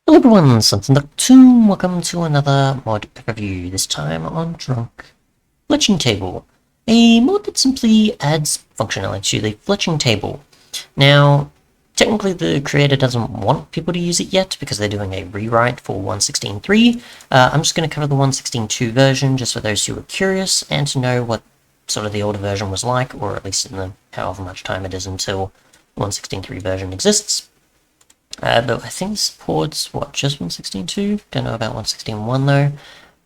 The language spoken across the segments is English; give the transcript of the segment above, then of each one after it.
Hello everyone, Something Duck 2, welcome to another mod review, this time on Drunk Fletching Table, a mod that simply adds functionality to the Fletching Table. Now, technically the creator doesn't want people to use it yet because they're doing a rewrite for 1.16.3. I'm just going to cover the 1.16.2 version just for those who are curious and to know what sort of the older version was like, or at least in the however much time it is until 1.16.3 version exists. But I think it supports, what, just 1.16.2? Don't know about 1.16.1 though.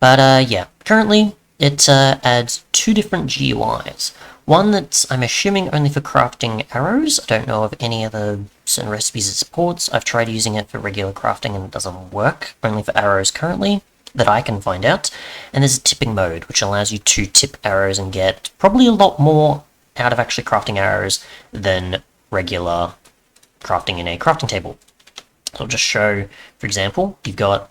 But yeah, currently it adds two different GUIs. One that's, I'm assuming, only for crafting arrows. I don't know of any other certain recipes it supports. I've tried using it for regular crafting and it doesn't work, only for arrows currently, that I can find out. And there's a tipping mode, which allows you to tip arrows and get probably a lot more out of actually crafting arrows than regular crafting in a crafting table. So I'll just show, for example, you've got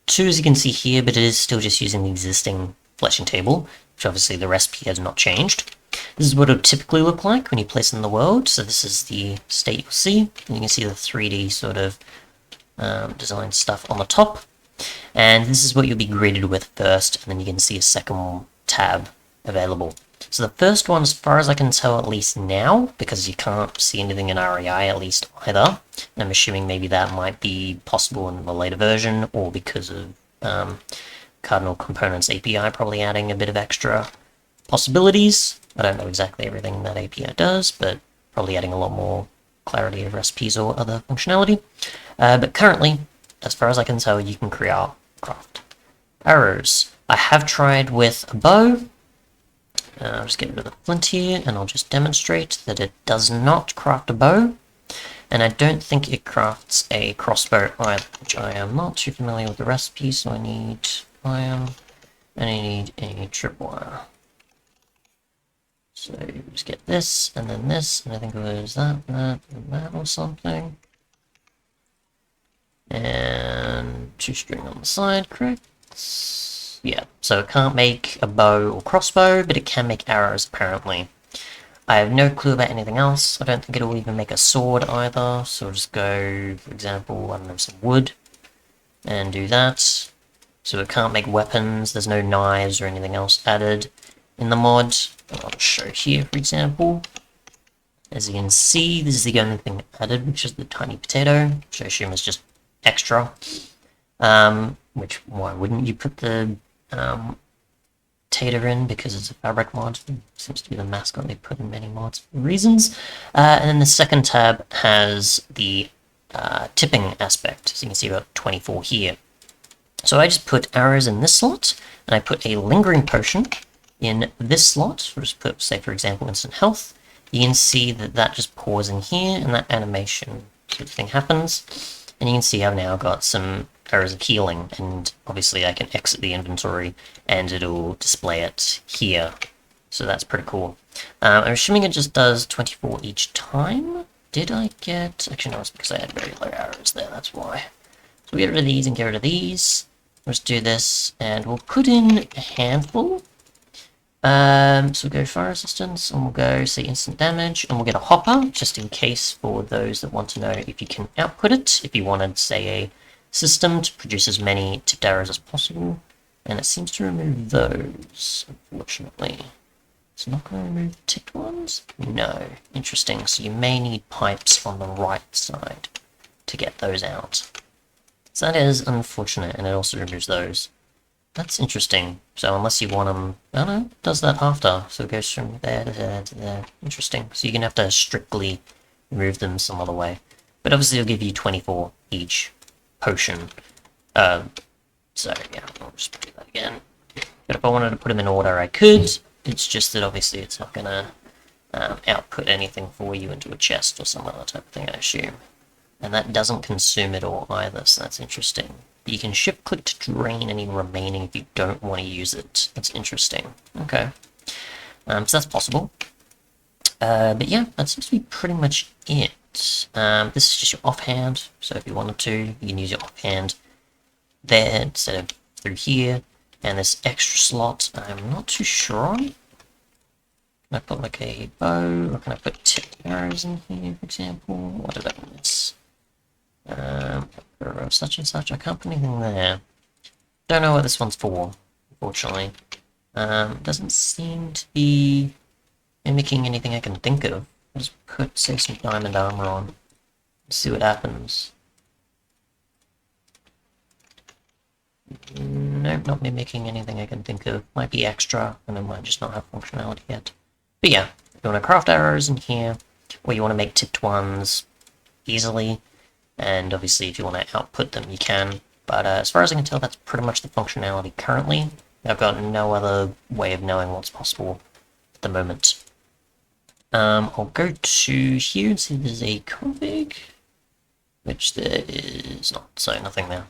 two as you can see here, but it is still just using the existing Fletching Table, which obviously the recipe has not changed. This is what it would typically look like when you place it in the world. So this is the state you'll see, and you can see the 3D sort of design stuff on the top. And this is what you'll be greeted with first, and then you can see a second tab available. So the first one, as far as I can tell, at least now, because you can't see anything in REI at least either, and I'm assuming maybe that might be possible in the later version, or because of Cardinal Components API probably adding a bit of extra possibilities. I don't know exactly everything that API does, but probably adding a lot more clarity of recipes or other functionality. But currently, as far as I can tell, you can craft arrows. I have tried with a bow. I'll just get rid of the flint here, and I'll just demonstrate that it does not craft a bow, and I don't think it crafts a crossbow either, which I am not too familiar with the recipe, so I need iron, and I need a tripwire. So just get this, and then this, and I think it was that, and that, or something. And 2 string on the side, correct? Yeah, so it can't make a bow or crossbow, but it can make arrows, apparently. I have no clue about anything else. I don't think it'll even make a sword either, so I'll just go, for example, I don't know, some wood, and do that. So it can't make weapons, there's no knives or anything else added in the mod. I'll just show here, for example. As you can see, this is the only thing added, which is the tiny potato, which I assume is just extra. Which, why wouldn't you put the tater in, because it's a fabric mod. It seems to be the mascot they put in many mods for reasons. And then the second tab has the tipping aspect. So you can see about 24 here. So I just put arrows in this slot, and I put a lingering potion in this slot. We'll just put, say, for example, instant health. You can see that that just pours in here, and that animation sort of thing happens. And you can see I've now got some arrows of healing, and obviously I can exit the inventory and it'll display it here. So that's pretty cool. I'm assuming it just does 24 each time. Did I get... Actually, no, it's because I had very low arrows there, that's why. So we'll get rid of these and get rid of these. Let's do this, and we'll put in a handful. So we'll go fire resistance, and we'll go, say, instant damage, and we'll get a hopper, just in case for those that want to know if you can output it, if you wanted, say, a system to produce as many tipped arrows as possible, and it seems to remove those, unfortunately. It's not going to remove the tipped ones? No. Interesting, so you may need pipes on the right side to get those out. So that is unfortunate, and it also removes those. That's interesting. So unless you want them... I don't know, it does that after. So it goes from there to there to there. Interesting. So you're going to have to strictly remove them some other way. But obviously it'll give you 24 each potion. So yeah, I'll just do that again. But if I wanted to put them in order, I could. It's just that obviously it's not going to output anything for you into a chest or some other type of thing, I assume. And that doesn't consume it all either, so that's interesting. But you can shift-click to drain any remaining if you don't want to use it. That's interesting. Okay. So that's possible. But yeah, that seems to be pretty much it. This is just your offhand, so if you wanted to, you can use your offhand there instead of through here. And this extra slot, I'm not too sure on. Can I put like a bow, or can I put tipped arrows in here, for example? What did I miss? of such and such. I can't put anything there. Don't know what this one's for, unfortunately. Doesn't seem to be mimicking anything I can think of. I'll just put, say, some diamond armor on. See what happens. Nope, not mimicking anything I can think of. Might be extra, and it might just not have functionality yet. But yeah, if you want to craft arrows in here, or you want to make tipped ones easily, and obviously if you want to output them, you can. But as far as I can tell, that's pretty much the functionality currently. I've got no other way of knowing what's possible at the moment. I'll go to here and see if there's a config, which there is not, so nothing there.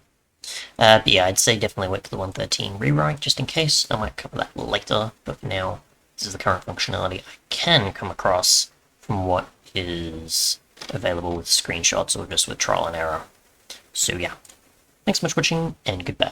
But yeah, I'd say definitely wait for the 113 rewrite, just in case. I might cover that later, but for now, this is the current functionality I can come across from what is available with screenshots or just with trial and error. So yeah, thanks so much for watching, and goodbye.